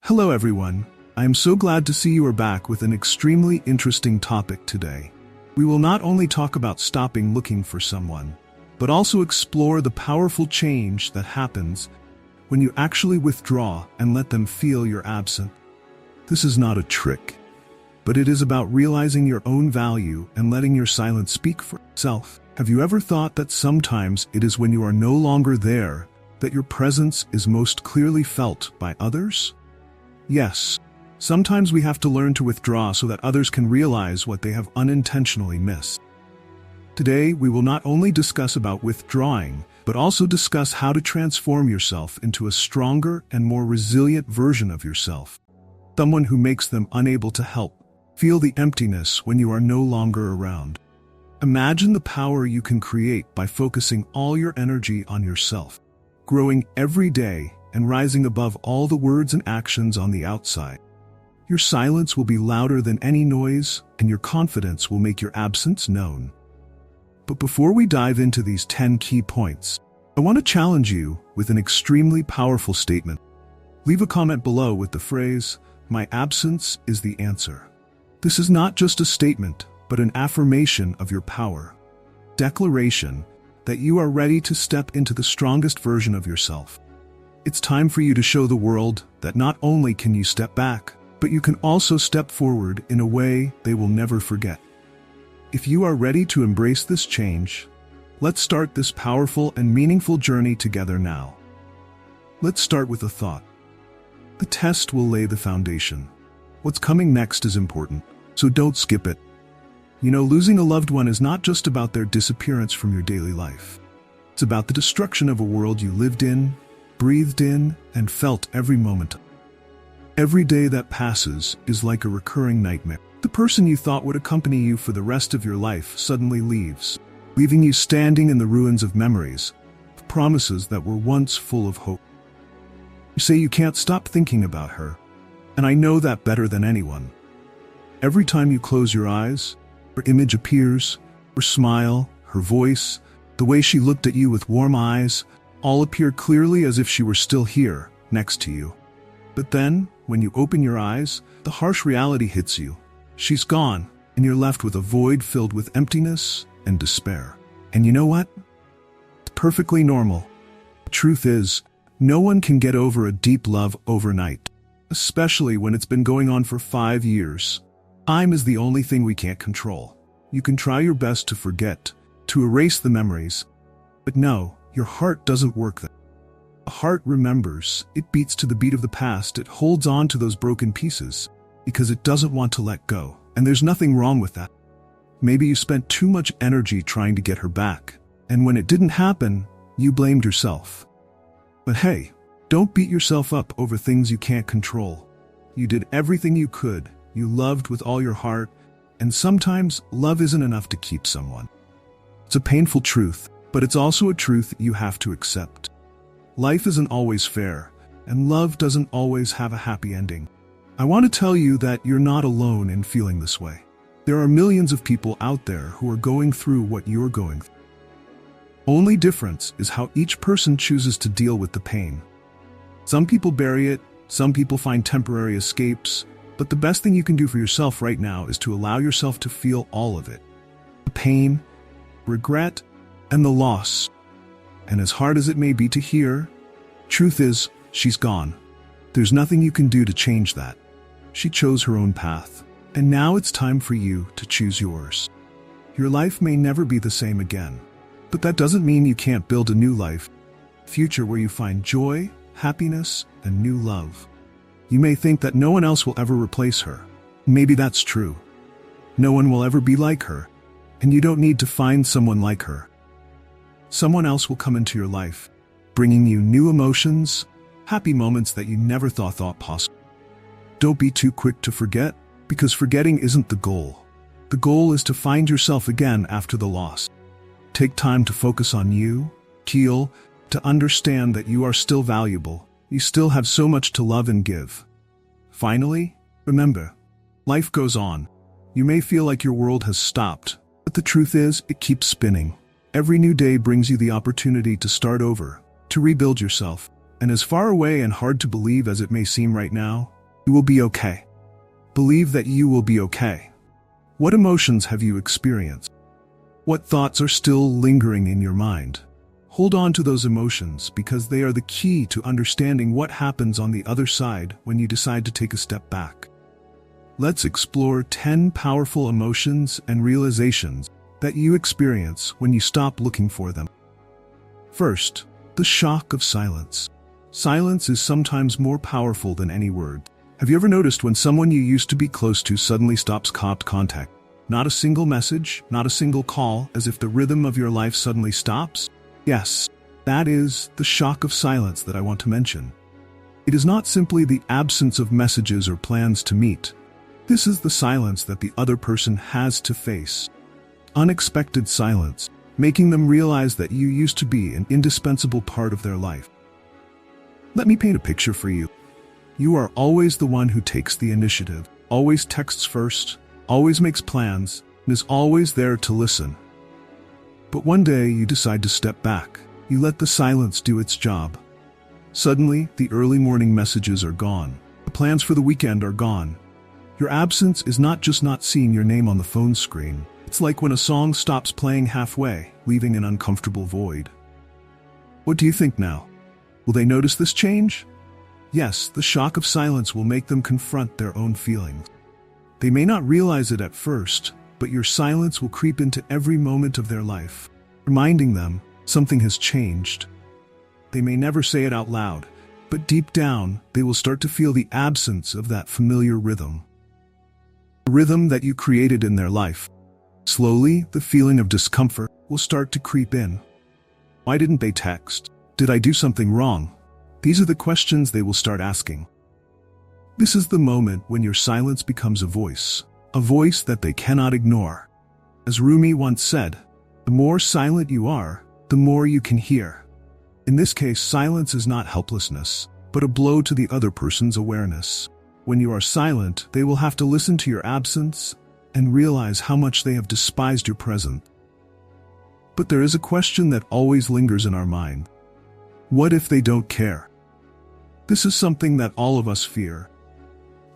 Hello everyone, I am so glad to see you are back with an extremely interesting topic today. We will not only talk about stopping looking for someone, but also explore the powerful change that happens when you actually withdraw and let them feel you're absent. This is not a trick, but it is about realizing your own value and letting your silence speak for itself. Have you ever thought that sometimes it is when you are no longer there that your presence is most clearly felt by others? Yes, sometimes we have to learn to withdraw so that others can realize what they have unintentionally missed. Today, we will not only discuss about withdrawing, but also discuss how to transform yourself into a stronger and more resilient version of yourself. Someone who makes them unable to help feel the emptiness when you are no longer around. Imagine the power you can create by focusing all your energy on yourself, growing every day and rising above all the words and actions on the outside. Your silence will be louder than any noise, and your confidence will make your absence known. But before we dive into these 10 key points, I want to challenge you with an extremely powerful statement. Leave a comment below with the phrase, "My absence is the answer." This is not just a statement, but an affirmation of your power. Declaration that you are ready to step into the strongest version of yourself. It's time for you to show the world that not only can you step back, but you can also step forward in a way they will never forget. If you are ready to embrace this change, let's start this powerful and meaningful journey together now. Let's start with a thought. The test will lay the foundation. What's coming next is important, so don't skip it. You know, losing a loved one is not just about their disappearance from your daily life. It's about the destruction of a world you lived in, breathed in, and felt every moment. Every day that passes is like a recurring nightmare. The person you thought would accompany you for the rest of your life suddenly leaves, leaving you standing in the ruins of memories, of promises that were once full of hope. You say you can't stop thinking about her, and I know that better than anyone. Every time you close your eyes, her image appears, her smile, her voice, the way she looked at you with warm eyes, all appear clearly as if she were still here, next to you. But then, when you open your eyes, the harsh reality hits you. She's gone, and you're left with a void filled with emptiness and despair. And you know what? It's perfectly normal. The truth is, no one can get over a deep love overnight, especially when it's been going on for 5 years. Time is the only thing we can't control. You can try your best to forget, to erase the memories, but no, your heart doesn't work that. A heart remembers, it beats to the beat of the past, it holds on to those broken pieces, because it doesn't want to let go, and there's nothing wrong with that. Maybe you spent too much energy trying to get her back, and when it didn't happen, you blamed yourself. But hey, don't beat yourself up over things you can't control. You did everything you could, you loved with all your heart, and sometimes love isn't enough to keep someone. It's a painful truth, but it's also a truth you have to accept. Life isn't always fair, and love doesn't always have a happy ending. I want to tell you that you're not alone in feeling this way. There are millions of people out there who are going through what you're going through. Only difference is how each person chooses to deal with the pain. Some people bury it, some people find temporary escapes, but the best thing you can do for yourself right now is to allow yourself to feel all of it. The pain, regret, and the loss. And as hard as it may be to hear, truth is, she's gone. There's nothing you can do to change that. She chose her own path, and now it's time for you to choose yours. Your life may never be the same again, but that doesn't mean you can't build a new life, a future where you find joy, happiness, and new love. You may think that no one else will ever replace her. Maybe that's true. No one will ever be like her, and you don't need to find someone like her. Someone else will come into your life, bringing you new emotions, happy moments that you never thought possible. Don't be too quick to forget, because forgetting isn't the goal. The goal is to find yourself again after the loss. Take time to focus on you, heal, to understand that you are still valuable. You still have so much to love and give. Finally, remember, life goes on. You may feel like your world has stopped, but the truth is, it keeps spinning. Every new day brings you the opportunity to start over, to rebuild yourself. And as far away and hard to believe as it may seem right now, You will be okay. Believe that you will be okay. What emotions have you experienced? What thoughts are still lingering in your mind? Hold on to those emotions because they are the key to understanding what happens on the other side when you decide to take a step back. Let's explore 10 powerful emotions and realizations that you experience when you stop looking for them. First, the shock of silence. Silence is sometimes more powerful than any word. Have you ever noticed when someone you used to be close to suddenly stops contact? Not a single message, not a single call, as if the rhythm of your life suddenly stops? Yes, that is the shock of silence that I want to mention. It is not simply the absence of messages or plans to meet. This is the silence that the other person has to face. Unexpected silence, making them realize that you used to be an indispensable part of their life. Let me paint a picture for you. You are always the one who takes the initiative, always texts first, always makes plans, and is always there to listen. But one day you decide to step back. You let the silence do its job. Suddenly, the early morning messages are gone. The plans for the weekend are gone. Your absence is not just not seeing your name on the phone screen. It's like when a song stops playing halfway, leaving an uncomfortable void. What do you think now? Will they notice this change? Yes, the shock of silence will make them confront their own feelings. They may not realize it at first, but your silence will creep into every moment of their life, reminding them something has changed. They may never say it out loud, but deep down, they will start to feel the absence of that familiar rhythm. The rhythm that you created in their life. Slowly, the feeling of discomfort will start to creep in. Why didn't they text? Did I do something wrong? These are the questions they will start asking. This is the moment when your silence becomes a voice that they cannot ignore. As Rumi once said, the more silent you are, the more you can hear. In this case, silence is not helplessness, but a blow to the other person's awareness. When you are silent, they will have to listen to your absence and realize how much they have despised your presence. But there is a question that always lingers in our mind. What if they don't care? This is something that all of us fear.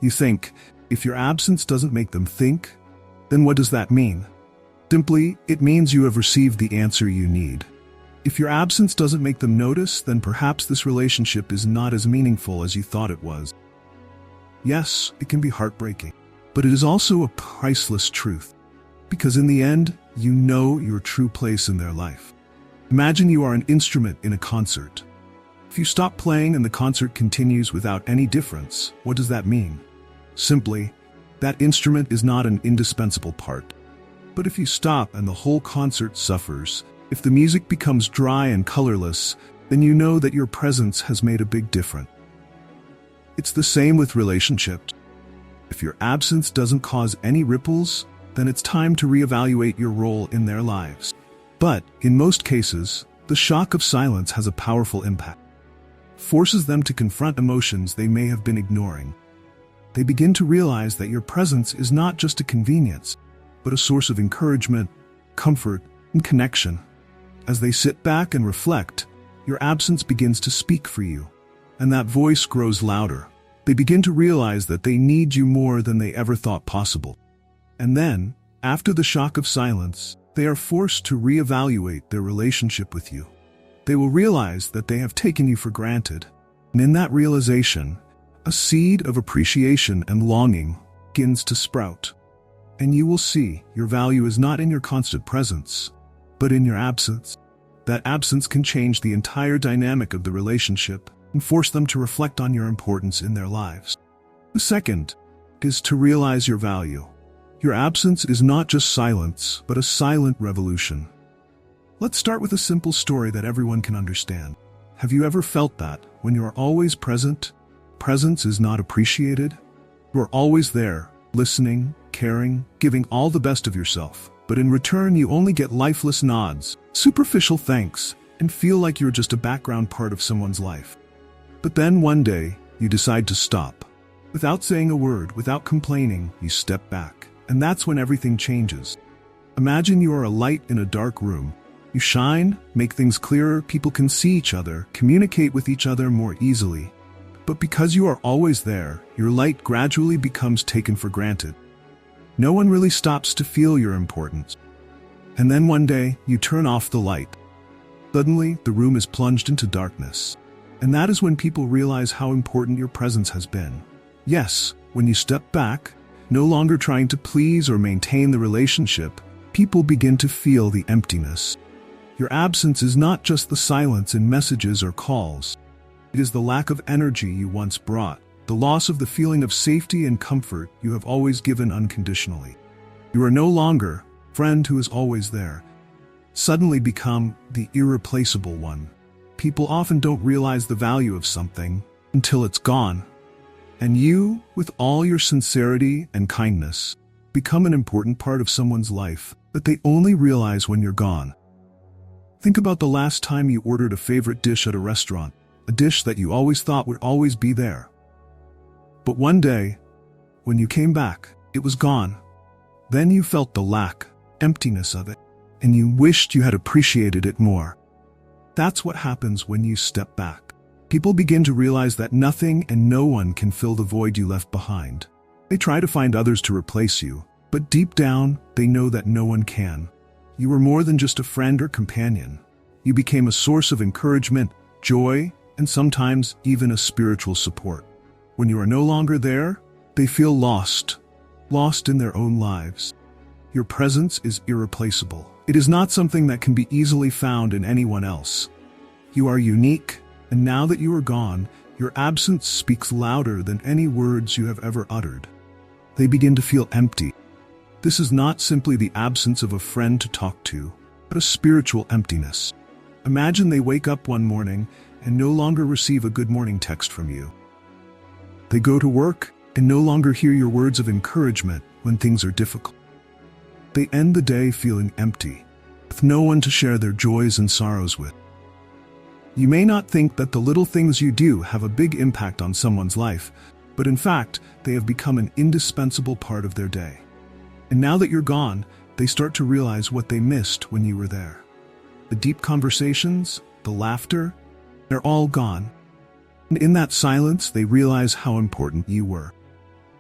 You think, if your absence doesn't make them think, then what does that mean? Simply, it means you have received the answer you need. If your absence doesn't make them notice, then perhaps this relationship is not as meaningful as you thought it was. Yes, it can be heartbreaking, but it is also a priceless truth. Because in the end, you know your true place in their life. Imagine you are an instrument in a concert. If you stop playing and the concert continues without any difference, what does that mean? Simply, that instrument is not an indispensable part. But if you stop and the whole concert suffers, if the music becomes dry and colorless, then you know that your presence has made a big difference. It's the same with relationships. If your absence doesn't cause any ripples, then it's time to reevaluate your role in their lives. But, in most cases, the shock of silence has a powerful impact. It forces them to confront emotions they may have been ignoring. They begin to realize that your presence is not just a convenience, but a source of encouragement, comfort, and connection. As they sit back and reflect, your absence begins to speak for you, and that voice grows louder. They begin to realize that they need you more than they ever thought possible. And then, after the shock of silence, they are forced to reevaluate their relationship with you. They will realize that they have taken you for granted, and in that realization, a seed of appreciation and longing begins to sprout. And you will see your value is not in your constant presence, but in your absence. That absence can change the entire dynamic of the relationship and force them to reflect on your importance in their lives. The second is to realize your value. Your absence is not just silence, but a silent revolution. Let's start with a simple story that everyone can understand. Have you ever felt that, when you are always present, presence is not appreciated? You are always there, listening, caring, giving all the best of yourself, but in return you only get lifeless nods, superficial thanks, and feel like you're just a background part of someone's life. But then one day, you decide to stop. Without saying a word, without complaining, you step back. And that's when everything changes. Imagine you are a light in a dark room. You shine, make things clearer, people can see each other, communicate with each other more easily. But because you are always there, your light gradually becomes taken for granted. No one really stops to feel your importance. And then one day, you turn off the light. Suddenly, the room is plunged into darkness. And that is when people realize how important your presence has been. Yes, when you step back, no longer trying to please or maintain the relationship, people begin to feel the emptiness. Your absence is not just the silence in messages or calls. It is the lack of energy you once brought, the loss of the feeling of safety and comfort you have always given unconditionally. You are no longer a friend who is always there. Suddenly become the irreplaceable one. People often don't realize the value of something until it's gone. And you, with all your sincerity and kindness, become an important part of someone's life that they only realize when you're gone. Think about the last time you ordered a favorite dish at a restaurant, a dish that you always thought would always be there. But one day, when you came back, it was gone. Then you felt the lack, emptiness of it, and you wished you had appreciated it more. That's what happens when you step back. People begin to realize that nothing and no one can fill the void you left behind. They try to find others to replace you, but deep down, they know that no one can. You were more than just a friend or companion. You became a source of encouragement, joy, and sometimes even a spiritual support. When you are no longer there, they feel lost in their own lives. Your presence is irreplaceable. It is not something that can be easily found in anyone else. You are unique, and now that you are gone, your absence speaks louder than any words you have ever uttered. They begin to feel empty. This is not simply the absence of a friend to talk to, but a spiritual emptiness. Imagine they wake up one morning and no longer receive a good morning text from you. They go to work and no longer hear your words of encouragement when things are difficult. They end the day feeling empty, with no one to share their joys and sorrows with. You may not think that the little things you do have a big impact on someone's life, but in fact, they have become an indispensable part of their day. And now that you're gone, they start to realize what they missed when you were there. The deep conversations, the laughter, they're all gone. And in that silence, they realize how important you were.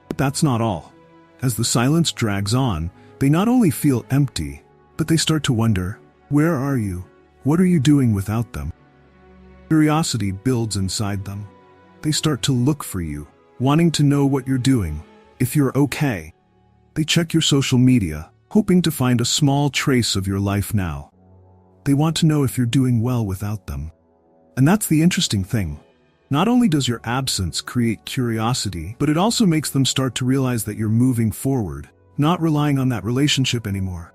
But that's not all. As the silence drags on, they not only feel empty, but they start to wonder, where are you? What are you doing without them? Curiosity builds inside them. They start to look for you, wanting to know what you're doing, if you're okay. They check your social media, hoping to find a small trace of your life now. They want to know if you're doing well without them. And that's the interesting thing. Not only does your absence create curiosity, but it also makes them start to realize that you're moving forward, not relying on that relationship anymore.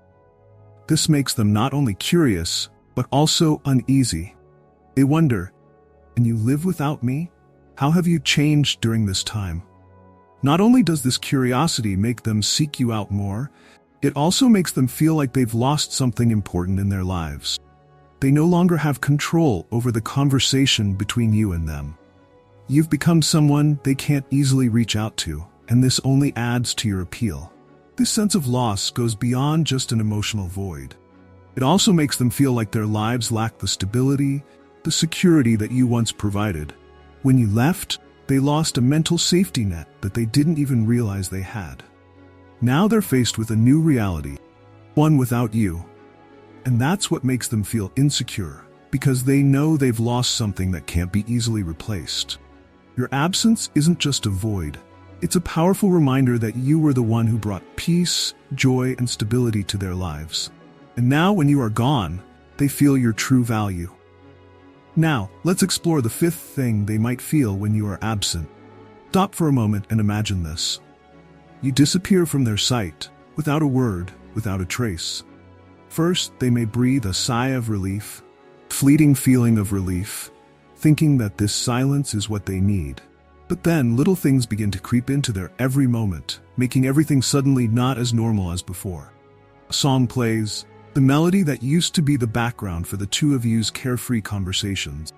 This makes them not only curious, but also uneasy. They wonder, "Can you live without me? How have you changed during this time?" Not only does this curiosity make them seek you out more, it also makes them feel like they've lost something important in their lives. They no longer have control over the conversation between you and them. You've become someone they can't easily reach out to, and this only adds to your appeal. This sense of loss goes beyond just an emotional void. It also makes them feel like their lives lack the stability, the security that you once provided. When you left, they lost a mental safety net that they didn't even realize they had. Now they're faced with a new reality, one without you. And that's what makes them feel insecure, because they know they've lost something that can't be easily replaced. Your absence isn't just a void. It's a powerful reminder that you were the one who brought peace, joy, and stability to their lives. And now when you are gone, they feel your true value. Now, let's explore the fifth thing they might feel when you are absent. Stop for a moment and imagine this. You disappear from their sight, without a word, without a trace. First, they may breathe a sigh of relief, fleeting feeling of relief, thinking that this silence is what they need. But then little things begin to creep into their every moment, making everything suddenly not as normal as before. A song plays, the melody that used to be the background for the two of you's carefree conversations.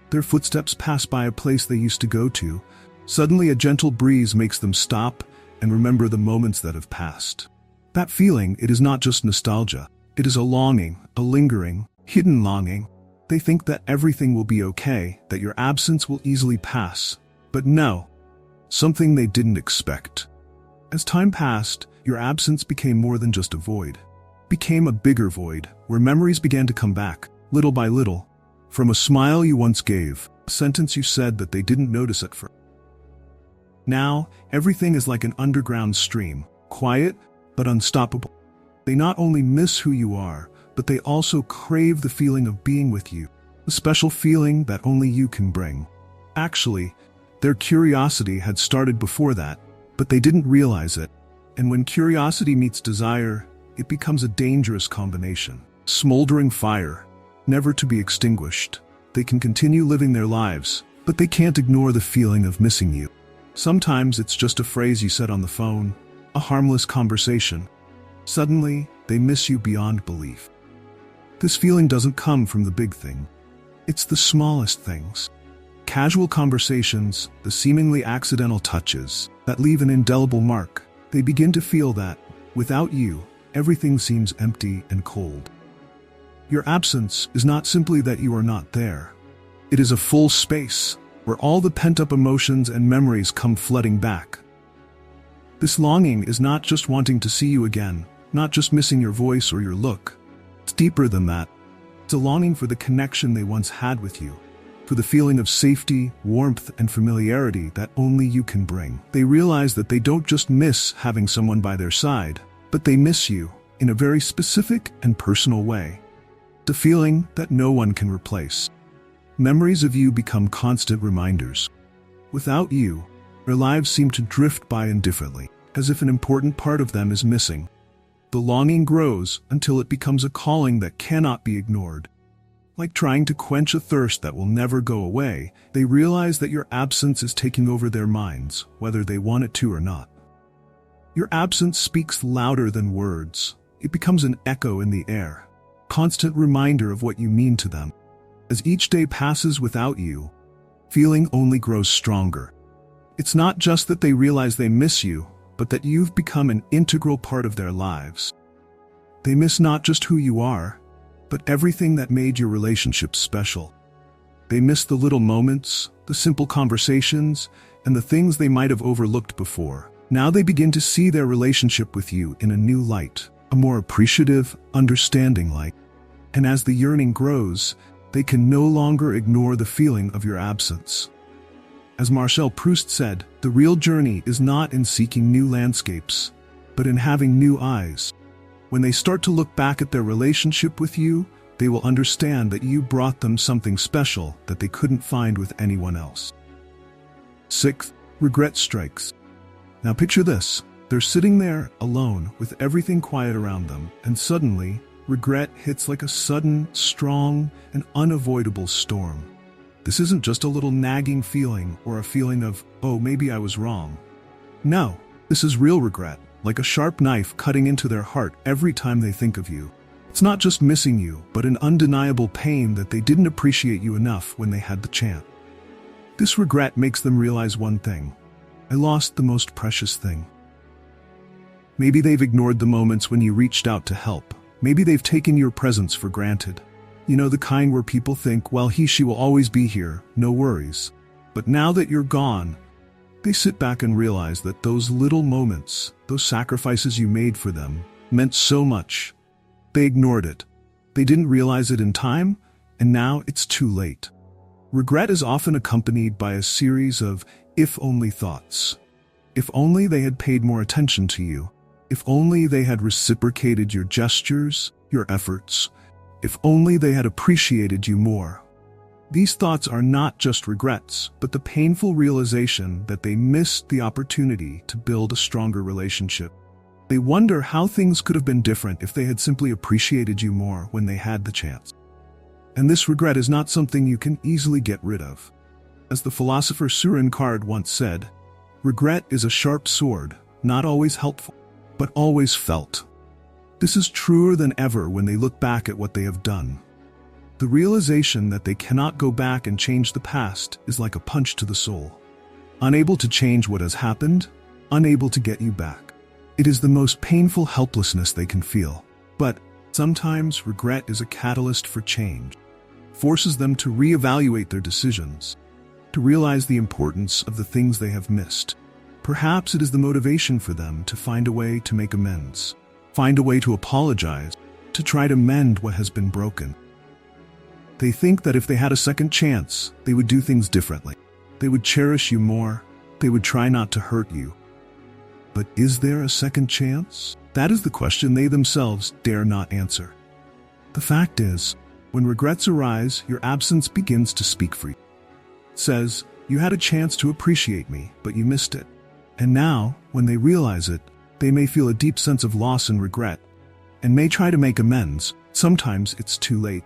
Their footsteps pass by a place they used to go to. Suddenly a gentle breeze makes them stop and remember the moments that have passed. That feeling, it is not just nostalgia. It is a longing, a lingering, hidden longing. They think that everything will be okay, that your absence will easily pass. But no, something they didn't expect. As time passed, your absence became more than just a void. It became a bigger void, where memories began to come back, little by little. From a smile you once gave, a sentence you said that they didn't notice at first. Now, everything is like an underground stream, quiet but unstoppable. They not only miss who you are, but they also crave the feeling of being with you, a special feeling that only you can bring. Actually, their curiosity had started before that, but they didn't realize it. And when curiosity meets desire, it becomes a dangerous combination. Smoldering fire, never to be extinguished. They can continue living their lives, but they can't ignore the feeling of missing you. Sometimes it's just a phrase you said on the phone, a harmless conversation. Suddenly, they miss you beyond belief. This feeling doesn't come from the big thing. It's the smallest things. Casual conversations, the seemingly accidental touches, that leave an indelible mark. They begin to feel that, without you, everything seems empty and cold. Your absence is not simply that you are not there. It is a full space, where all the pent-up emotions and memories come flooding back. This longing is not just wanting to see you again, not just missing your voice or your look. It's deeper than that. It's a longing for the connection they once had with you, for the feeling of safety, warmth, and familiarity that only you can bring. They realize that they don't just miss having someone by their side, but they miss you in a very specific and personal way. The feeling that no one can replace. Memories of you become constant reminders. Without you, their lives seem to drift by indifferently, as if an important part of them is missing. The longing grows until it becomes a calling that cannot be ignored. Like trying to quench a thirst that will never go away, they realize that your absence is taking over their minds, whether they want it to or not. Your absence speaks louder than words. It becomes an echo in the air, constant reminder of what you mean to them. As each day passes without you, feeling only grows stronger. It's not just that they realize they miss you, but that you've become an integral part of their lives. They miss not just who you are, but everything that made your relationship special. They miss the little moments, the simple conversations, and the things they might have overlooked before. Now they begin to see their relationship with you in a new light, a more appreciative, understanding light. And as the yearning grows, they can no longer ignore the feeling of your absence. As Marcel Proust said, the real journey is not in seeking new landscapes, but in having new eyes. When they start to look back at their relationship with you, they will understand that you brought them something special that they couldn't find with anyone else. 6th, regret strikes. Now picture this. They're sitting there alone with everything quiet around them, and suddenly, regret hits like a sudden, strong, and unavoidable storm. This isn't just a little nagging feeling or a feeling of, oh, maybe I was wrong. No, this is real regret, like a sharp knife cutting into their heart every time they think of you. It's not just missing you, but an undeniable pain that they didn't appreciate you enough when they had the chance. This regret makes them realize one thing. I lost the most precious thing. Maybe they've ignored the moments when you reached out to help. Maybe they've taken your presence for granted. You know, the kind where people think, well, she will always be here, no worries. But now that you're gone, they sit back and realize that those little moments, those sacrifices you made for them, meant so much. They ignored it. They didn't realize it in time, and now it's too late. Regret is often accompanied by a series of if-only thoughts. If only they had paid more attention to you. If only they had reciprocated your gestures, your efforts. If only they had appreciated you more. These thoughts are not just regrets, but the painful realization that they missed the opportunity to build a stronger relationship. They wonder how things could have been different if they had simply appreciated you more when they had the chance. And this regret is not something you can easily get rid of. As the philosopher Søren Kierkegaard once said, regret is a sharp sword, not always helpful, but always felt. This is truer than ever when they look back at what they have done. The realization that they cannot go back and change the past is like a punch to the soul. Unable to change what has happened, unable to get you back. It is the most painful helplessness they can feel. But sometimes regret is a catalyst for change. forces them to reevaluate their decisions, to realize the importance of the things they have missed. Perhaps it is the motivation for them to find a way to make amends, find a way to apologize, to try to mend what has been broken. They think that if they had a second chance, they would do things differently. They would cherish you more. They would try not to hurt you. But is there a second chance? That is the question they themselves dare not answer. The fact is, when regrets arise, your absence begins to speak for you. It says, you had a chance to appreciate me, but you missed it. And now, when they realize it, they may feel a deep sense of loss and regret, and may try to make amends. Sometimes it's too late.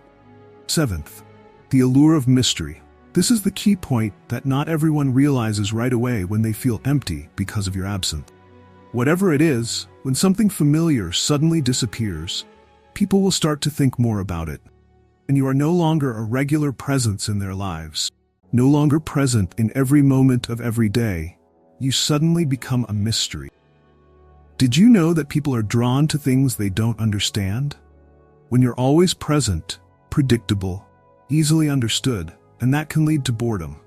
Seventh, the allure of mystery. This is the key point that not everyone realizes right away when they feel empty because of your absence. Whatever it is, when something familiar suddenly disappears, people will start to think more about it. And you are no longer a regular presence in their lives, no longer present in every moment of every day. You suddenly become a mystery. Did you know that people are drawn to things they don't understand? When you're always present, predictable, easily understood, and that can lead to boredom.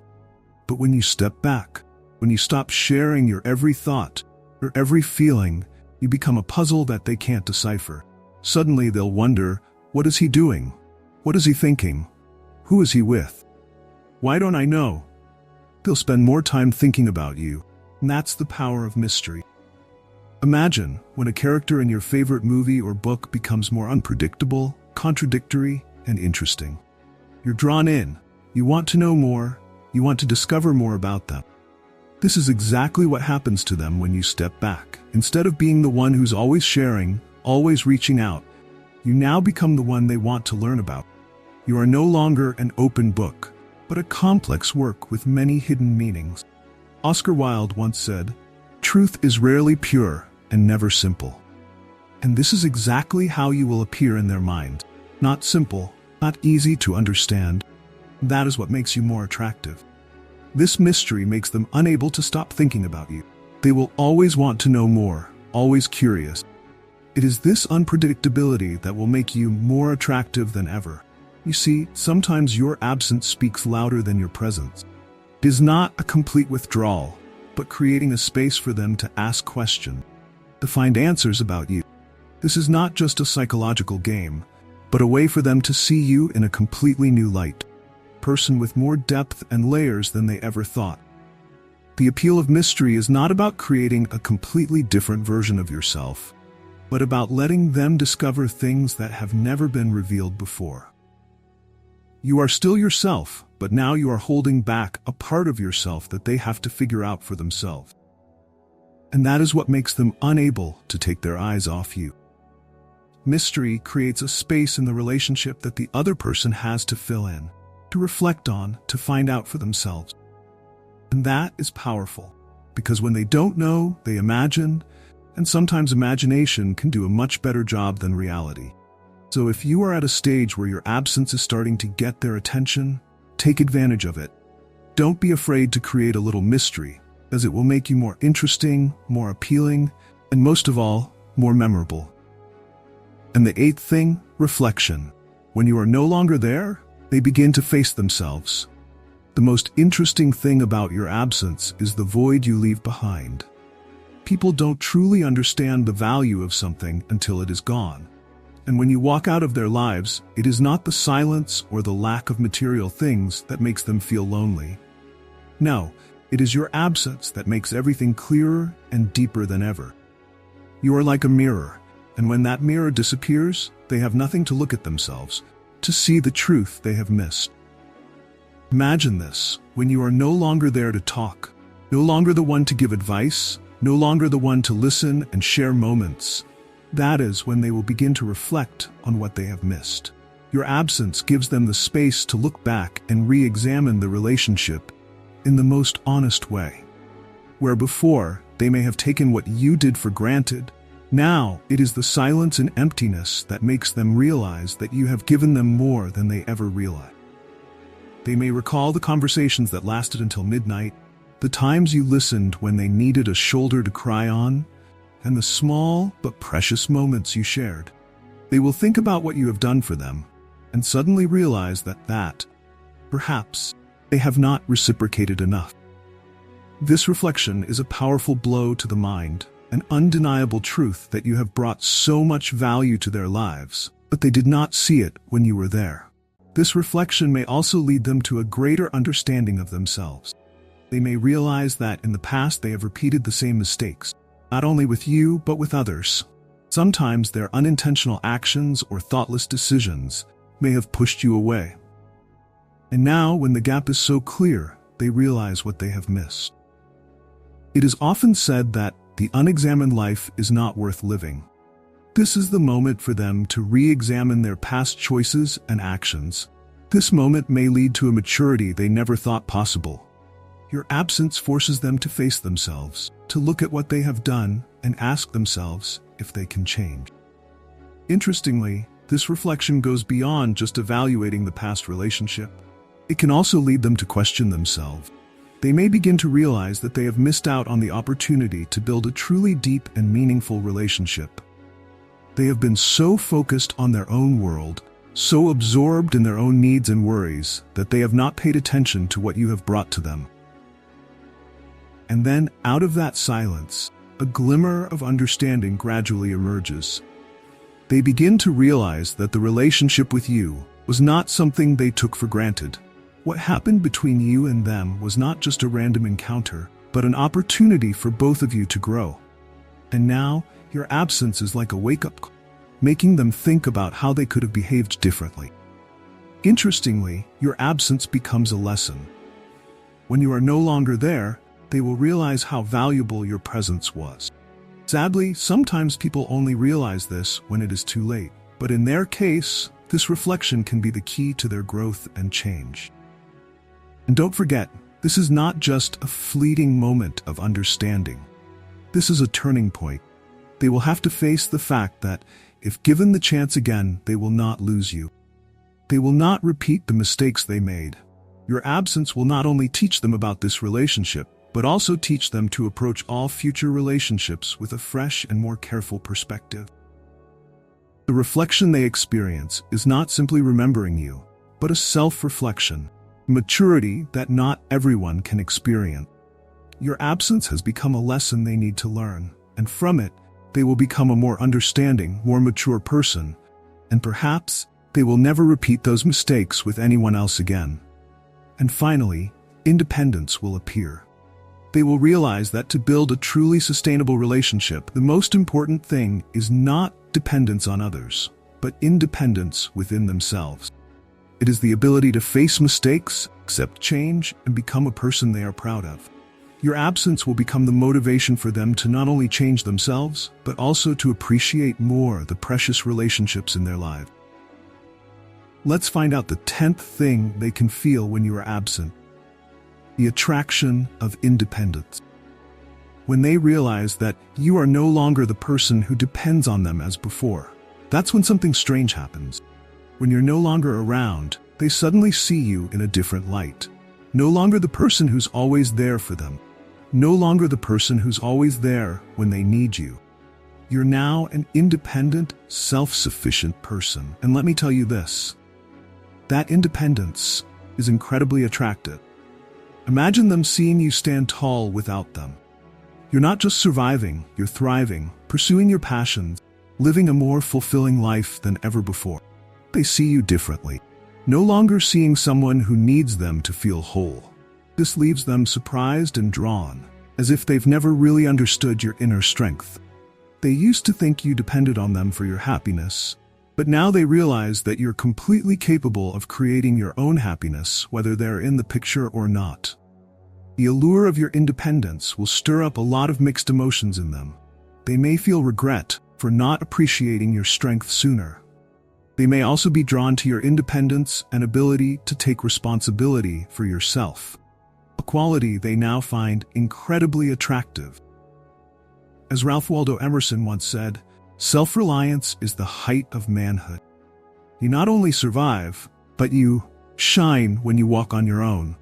But when you step back, when you stop sharing your every thought, your every feeling, you become a puzzle that they can't decipher. Suddenly they'll wonder, what is he doing? What is he thinking? Who is he with? Why don't I know? They'll spend more time thinking about you, and that's the power of mystery. Imagine when a character in your favorite movie or book becomes more unpredictable, contradictory, and interesting. You're drawn in. You want to know more. You want to discover more about them. This is exactly what happens to them when you step back. Instead of being the one who's always sharing, always reaching out, you now become the one they want to learn about. You are no longer an open book, but a complex work with many hidden meanings. Oscar Wilde once said, "Truth is rarely pure and never simple." And this is exactly how you will appear in their mind. Not simple, not easy to understand. That is what makes you more attractive. This mystery makes them unable to stop thinking about you. They will always want to know more, always curious. It is this unpredictability that will make you more attractive than ever. You see, sometimes your absence speaks louder than your presence. It is not a complete withdrawal, but creating a space for them to ask questions, to find answers about you. This is not just a psychological game, but a way for them to see you in a completely new light. Person with more depth and layers than they ever thought. The appeal of mystery is not about creating a completely different version of yourself, but about letting them discover things that have never been revealed before. You are still yourself, but now you are holding back a part of yourself that they have to figure out for themselves. And that is what makes them unable to take their eyes off you. Mystery creates a space in the relationship that the other person has to fill in, to reflect on, to find out for themselves. And that is powerful, because when they don't know, they imagine, and sometimes imagination can do a much better job than reality. So if you are at a stage where your absence is starting to get their attention, take advantage of it. Don't be afraid to create a little mystery, as it will make you more interesting, more appealing, and most of all, more memorable. And the eighth thing, reflection. When you are no longer there, they begin to face themselves. The most interesting thing about your absence is the void you leave behind. People don't truly understand the value of something until it is gone. And when you walk out of their lives, it is not the silence or the lack of material things that makes them feel lonely. No, it is your absence that makes everything clearer and deeper than ever. You are like a mirror, and when that mirror disappears, they have nothing to look at themselves, to see the truth they have missed. Imagine this, when you are no longer there to talk, no longer the one to give advice, no longer the one to listen and share moments. That is when they will begin to reflect on what they have missed. Your absence gives them the space to look back and re-examine the relationship in the most honest way. Where before, they may have taken what you did for granted, now it is the silence and emptiness that makes them realize that you have given them more than they ever realized. They may recall the conversations that lasted until midnight, the times you listened when they needed a shoulder to cry on, and the small but precious moments you shared. They will think about what you have done for them, and suddenly realize that, perhaps, they have not reciprocated enough. This reflection is a powerful blow to the mind, an undeniable truth that you have brought so much value to their lives, but they did not see it when you were there. This reflection may also lead them to a greater understanding of themselves. They may realize that in the past they have repeated the same mistakes, not only with you but with others. Sometimes their unintentional actions or thoughtless decisions may have pushed you away. And now, when the gap is so clear, they realize what they have missed. It is often said that the unexamined life is not worth living. This is the moment for them to re-examine their past choices and actions. This moment may lead to a maturity they never thought possible. Your absence forces them to face themselves, to look at what they have done and ask themselves if they can change. Interestingly, this reflection goes beyond just evaluating the past relationship. It can also lead them to question themselves. They may begin to realize that they have missed out on the opportunity to build a truly deep and meaningful relationship. They have been so focused on their own world, so absorbed in their own needs and worries, that they have not paid attention to what you have brought to them. And then, out of that silence, a glimmer of understanding gradually emerges. They begin to realize that the relationship with you was not something they took for granted. What happened between you and them was not just a random encounter, but an opportunity for both of you to grow. And now, your absence is like a wake-up call, making them think about how they could have behaved differently. Interestingly, your absence becomes a lesson. When you are no longer there, they will realize how valuable your presence was. Sadly, sometimes people only realize this when it is too late, but in their case, this reflection can be the key to their growth and change. And don't forget, this is not just a fleeting moment of understanding. This is a turning point. They will have to face the fact that, if given the chance again, they will not lose you. They will not repeat the mistakes they made. Your absence will not only teach them about this relationship, but also teach them to approach all future relationships with a fresh and more careful perspective. The reflection they experience is not simply remembering you, but a self-reflection, maturity that not everyone can experience. Your absence has become a lesson they need to learn, and from it, they will become a more understanding, more mature person, and perhaps they will never repeat those mistakes with anyone else again. And finally, independence will appear. They will realize that to build a truly sustainable relationship, the most important thing is not dependence on others, but independence within themselves. It is the ability to face mistakes, accept change, and become a person they are proud of. Your absence will become the motivation for them to not only change themselves, but also to appreciate more the precious relationships in their lives. Let's find out the 10th thing they can feel when you are absent. The attraction of independence. When they realize that you are no longer the person who depends on them as before, that's when something strange happens. When you're no longer around, they suddenly see you in a different light. No longer the person who's always there for them. No longer the person who's always there when they need you. You're now an independent, self-sufficient person. And let me tell you this, that independence is incredibly attractive. Imagine them seeing you stand tall without them. You're not just surviving, you're thriving, pursuing your passions, living a more fulfilling life than ever before. They see you differently, no longer seeing someone who needs them to feel whole. This leaves them surprised and drawn, as if they've never really understood your inner strength. They used to think you depended on them for your happiness, but now they realize that you're completely capable of creating your own happiness, whether they're in the picture or not. The allure of your independence will stir up a lot of mixed emotions in them. They may feel regret for not appreciating your strength sooner. They may also be drawn to your independence and ability to take responsibility for yourself, a quality they now find incredibly attractive. As Ralph Waldo Emerson once said, self-reliance is the height of manhood. You not only survive, but you shine when you walk on your own.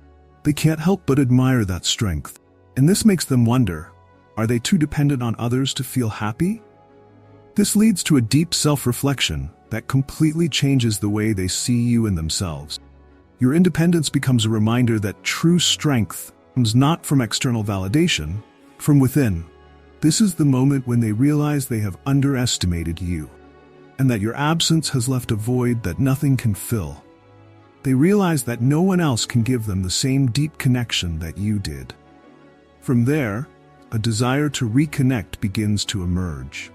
They can't help but admire that strength. And this makes them wonder, are they too dependent on others to feel happy? This leads to a deep self-reflection. that completely changes the way they see you and themselves. Your independence becomes a reminder that true strength comes not from external validation, from within. This is the moment when they realize they have underestimated you, and that your absence has left a void that nothing can fill. They realize that no one else can give them the same deep connection that you did. From there, a desire to reconnect begins to emerge.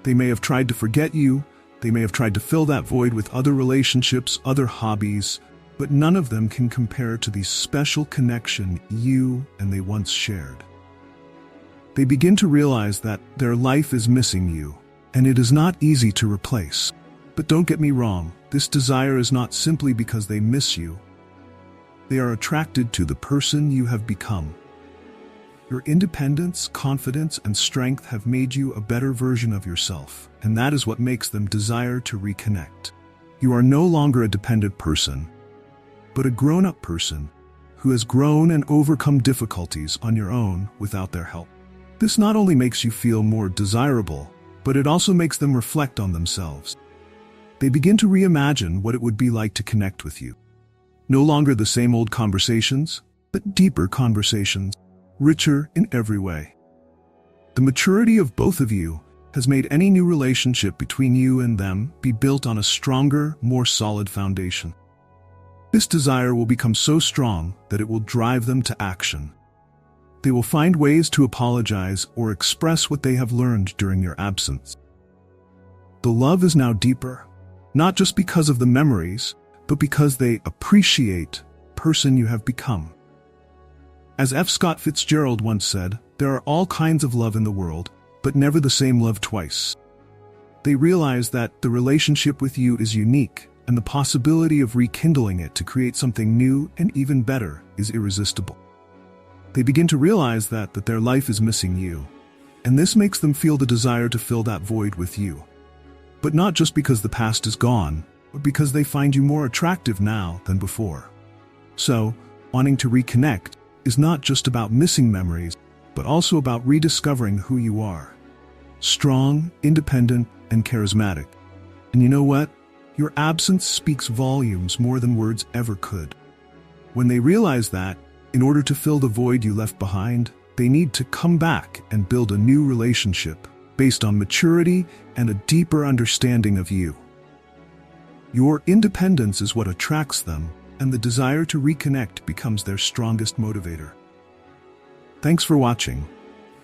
They may have tried to forget you, they may have tried to fill that void with other relationships, other hobbies, but none of them can compare to the special connection you and they once shared. They begin to realize that their life is missing you, and it is not easy to replace. But don't get me wrong, this desire is not simply because they miss you. They are attracted to the person you have become. Your independence, confidence, and strength have made you a better version of yourself, and that is what makes them desire to reconnect. You are no longer a dependent person, but a grown-up person who has grown and overcome difficulties on your own without their help. This not only makes you feel more desirable, but it also makes them reflect on themselves. They begin to reimagine what it would be like to connect with you. No longer the same old conversations, but deeper conversations, richer in every way. The maturity of both of you has made any new relationship between you and them be built on a stronger, more solid foundation. This desire will become so strong that it will drive them to action. They will find ways to apologize or express what they have learned during your absence. The love is now deeper, not just because of the memories, but because they appreciate the person you have become. As F. Scott Fitzgerald once said, there are all kinds of love in the world, but never the same love twice. They realize that the relationship with you is unique, and the possibility of rekindling it to create something new and even better is irresistible. They begin to realize that their life is missing you, and this makes them feel the desire to fill that void with you. But not just because the past is gone, but because they find you more attractive now than before. So, wanting to reconnect is not just about missing memories, but also about rediscovering who you are. Strong, independent, and charismatic. And you know what? Your absence speaks volumes more than words ever could. When they realize that, in order to fill the void you left behind, they need to come back and build a new relationship based on maturity and a deeper understanding of you. Your independence is what attracts them, and the desire to reconnect becomes their strongest motivator. Thanks for watching.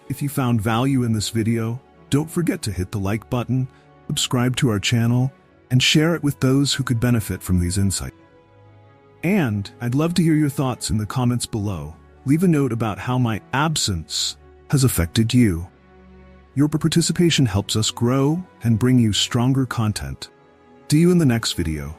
If you found value in this video, don't forget to hit the like button, subscribe to our channel, and share it with those who could benefit from these insights. And I'd love to hear your thoughts in the comments below. Leave a note about how my absence has affected you. Your participation helps us grow and bring you stronger content. See you in the next video.